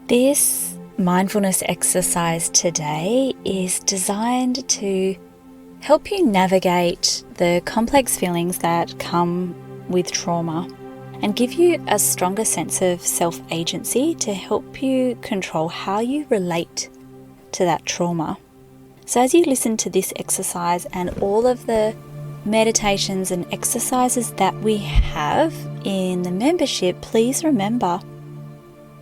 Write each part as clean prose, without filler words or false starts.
This mindfulness exercise today is designed to help you navigate the complex feelings that come with trauma and give you a stronger sense of self-agency to help you control how you relate to that trauma. So as you listen to this exercise and all of the meditations and exercises that we have in the membership, please remember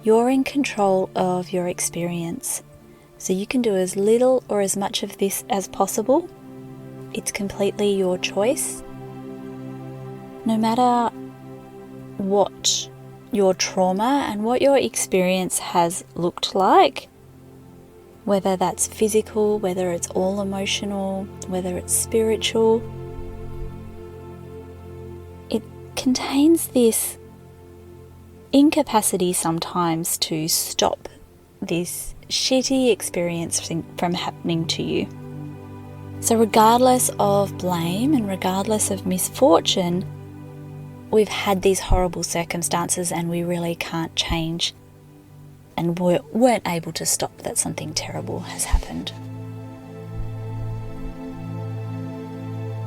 you're in control of your experience. So you can do as little or as much of this as possible. It's completely your choice. No matter what your trauma and what your experience has looked like, whether that's physical, whether it's all emotional, whether it's spiritual, it contains this incapacity sometimes to stop this shitty experience from happening to you. So regardless of blame and regardless of misfortune, we've had these horrible circumstances and we really can't change and weren't able to stop that something terrible has happened.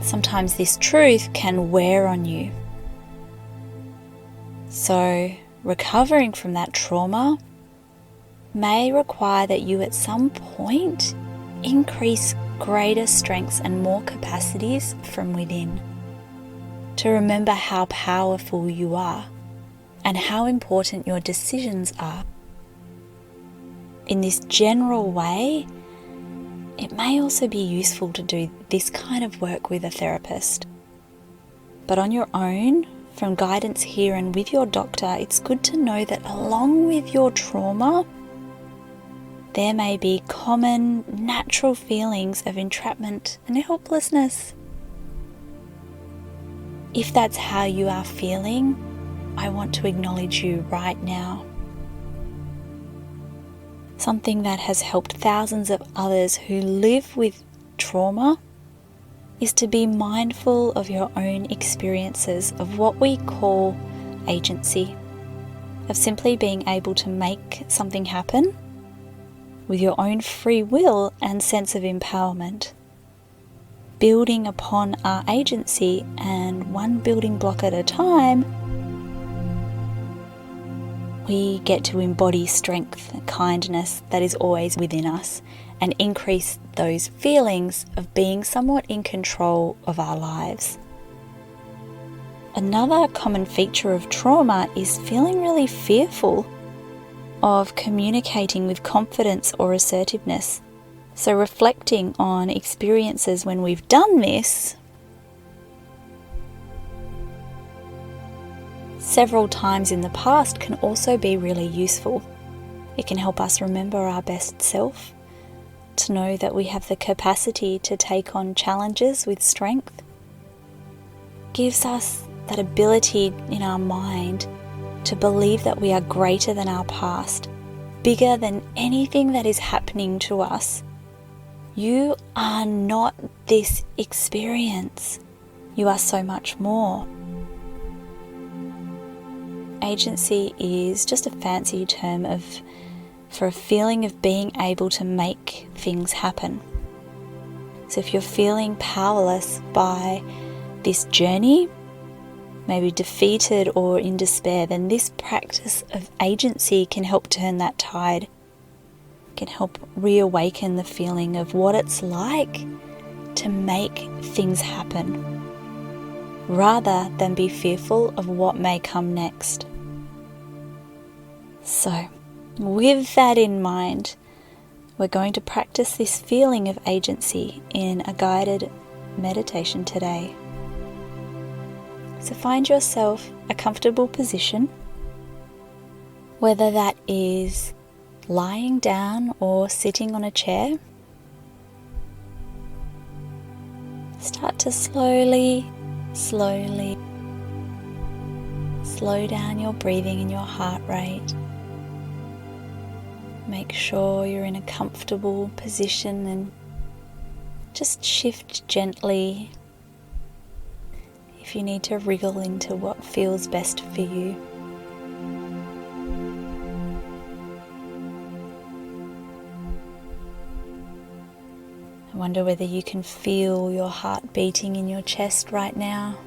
Sometimes this truth can wear on you. So recovering from that trauma may require that you at some point increase greater strengths and more capacities from within to remember how powerful you are and how important your decisions are. In this general way, it may also be useful to do this kind of work with a therapist. But on your own, from guidance here and with your doctor, it's good to know that along with your trauma, there may be common, natural feelings of entrapment and helplessness. If that's how you are feeling, I want to acknowledge you right now. Something that has helped thousands of others who live with trauma is to be mindful of your own experiences of what we call agency, of simply being able to make something happen with your own free will and sense of empowerment. Building upon our agency and one building block at a time, we get to embody strength and kindness that is always within us and increase those feelings of being somewhat in control of our lives. Another common feature of trauma is feeling really fearful of communicating with confidence or assertiveness. So reflecting on experiences when we've done this several times in the past can also be really useful. It can help us remember our best self, to know that we have the capacity to take on challenges with strength. Gives us that ability in our mind to believe that we are greater than our past, bigger than anything that is happening to us. You are not this experience. You are so much more. Agency is just a fancy term for a feeling of being able to make things happen. So if you're feeling powerless by this journey, maybe defeated or in despair, then this practice of agency can help turn that tide, can help reawaken the feeling of what it's like to make things happen, rather than be fearful of what may come next. So, with that in mind, we're going to practice this feeling of agency in a guided meditation today. So find yourself a comfortable position, whether that is lying down or sitting on a chair. Start to slowly slow down your breathing and your heart rate. Make sure you're in a comfortable position and just shift gently if you need to wriggle into what feels best for you. wonder whether you can feel your heart beating in your chest right now,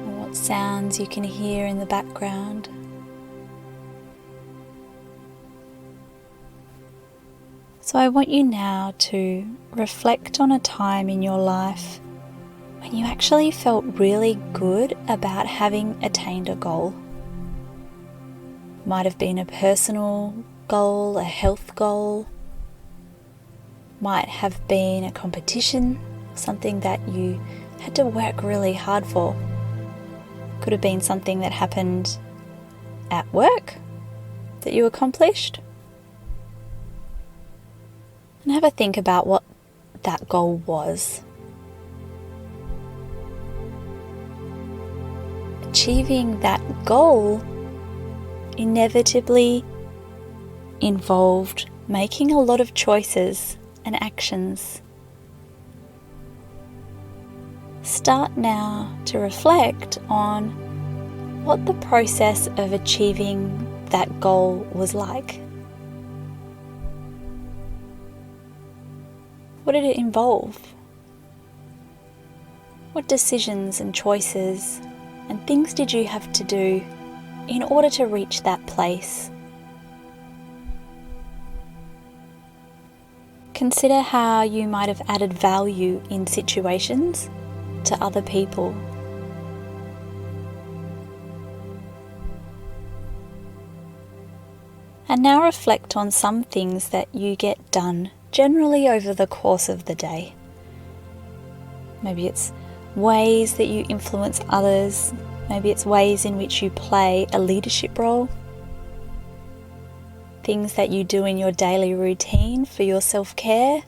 or what sounds you can hear in the background. So I want you now to reflect on a time in your life when you actually felt really good about having attained a goal. Might have been a personal goal, a health goal, might have been a competition, something that you had to work really hard for. Could have been something that happened at work that you accomplished. And have a think about what that goal was. Achieving that goal inevitably involved making a lot of choices and actions. Start now to reflect on what the process of achieving that goal was like. What did it involve? What decisions and choices and things did you have to do in order to reach that place? Consider how you might have added value in situations to other people. And now reflect on some things that you get done generally over the course of the day. Maybe it's ways that you influence others. Maybe it's ways in which you play a leadership role. Things that you do in your daily routine for your self-care.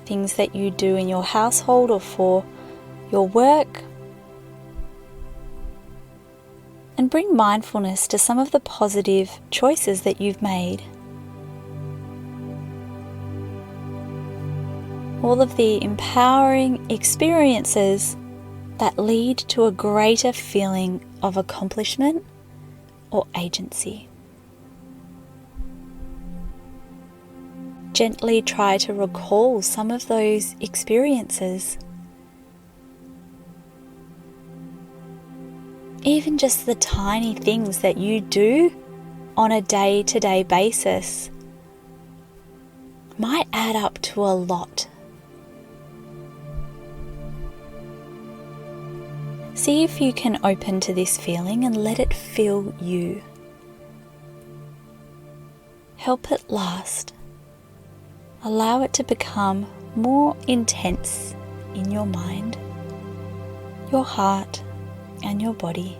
Things that you do in your household or for your work. And bring mindfulness to some of the positive choices that you've made. All of the empowering experiences that lead to a greater feeling of accomplishment or agency. Gently try to recall some of those experiences. Even just the tiny things that you do on a day-to-day basis might add up to a lot. See if you can open to this feeling and let it fill you. Help it last. Allow it to become more intense in your mind, your heart, and your body.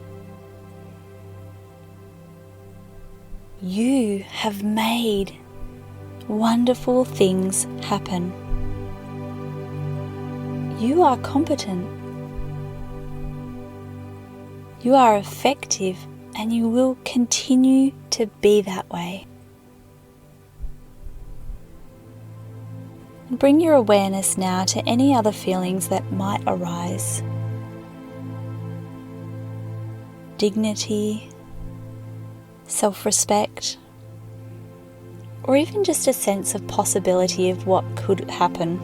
You have made wonderful things happen. You are competent. You are effective, and you will continue to be that way. And bring your awareness now to any other feelings that might arise. Dignity, self-respect, or even just a sense of possibility of what could happen.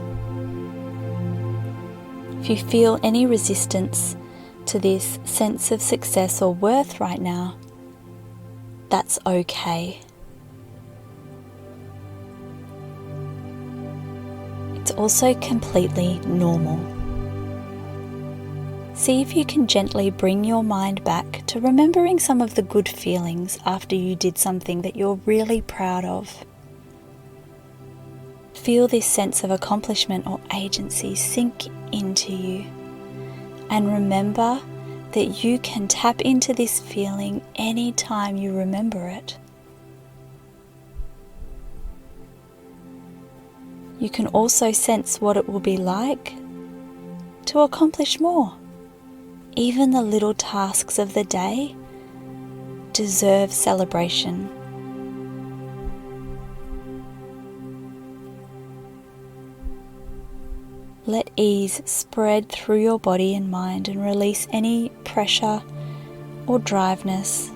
If you feel any resistance to this sense of success or worth right now, that's okay. It's also completely normal. See if you can gently bring your mind back to remembering some of the good feelings after you did something that you're really proud of. Feel this sense of accomplishment or agency sink into you. And remember that you can tap into this feeling anytime you remember it. You can also sense what it will be like to accomplish more. Even the little tasks of the day deserve celebration. Let ease spread through your body and mind and release any pressure or dryness.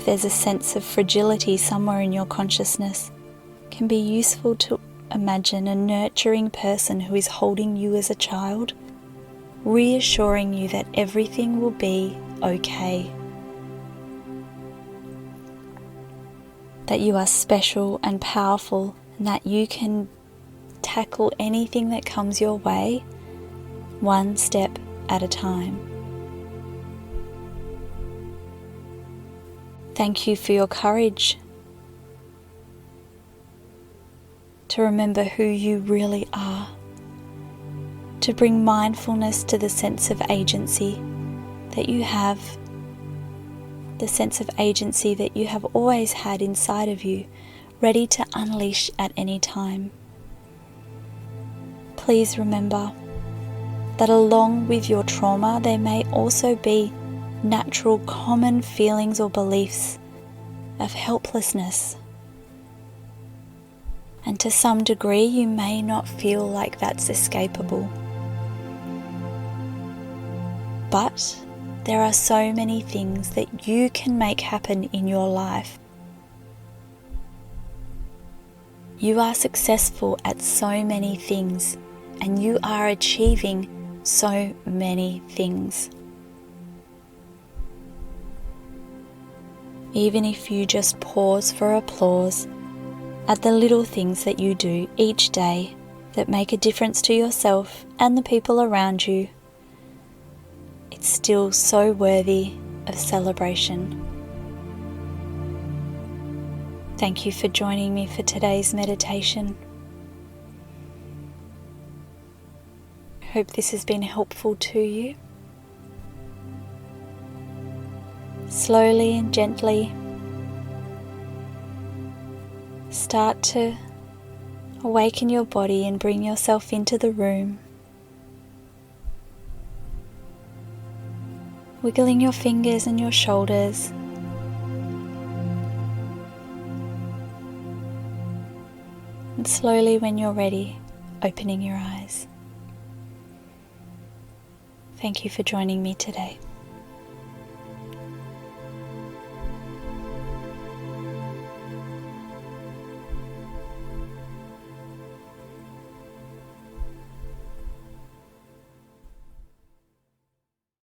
if there's a sense of fragility somewhere in your consciousness, it can be useful to imagine a nurturing person who is holding you as a child, reassuring you that everything will be okay, that you are special and powerful, and that you can tackle anything that comes your way one step at a time. Thank you for your courage to remember who you really are, to bring mindfulness to the sense of agency that you have, the sense of agency that you have always had inside of you, ready to unleash at any time. Please remember that along with your trauma, there may also be natural common feelings or beliefs of helplessness. And to some degree, you may not feel like that's escapable. But there are so many things that you can make happen in your life. You are successful at so many things, and you are achieving so many things. Even if you just pause for applause at the little things that you do each day that make a difference to yourself and the people around you, it's still so worthy of celebration. Thank you for joining me for today's meditation. I hope this has been helpful to you. Slowly and gently start to awaken your body and bring yourself into the room. Wiggling your fingers and your shoulders. And slowly, when you're ready, opening your eyes. Thank you for joining me today.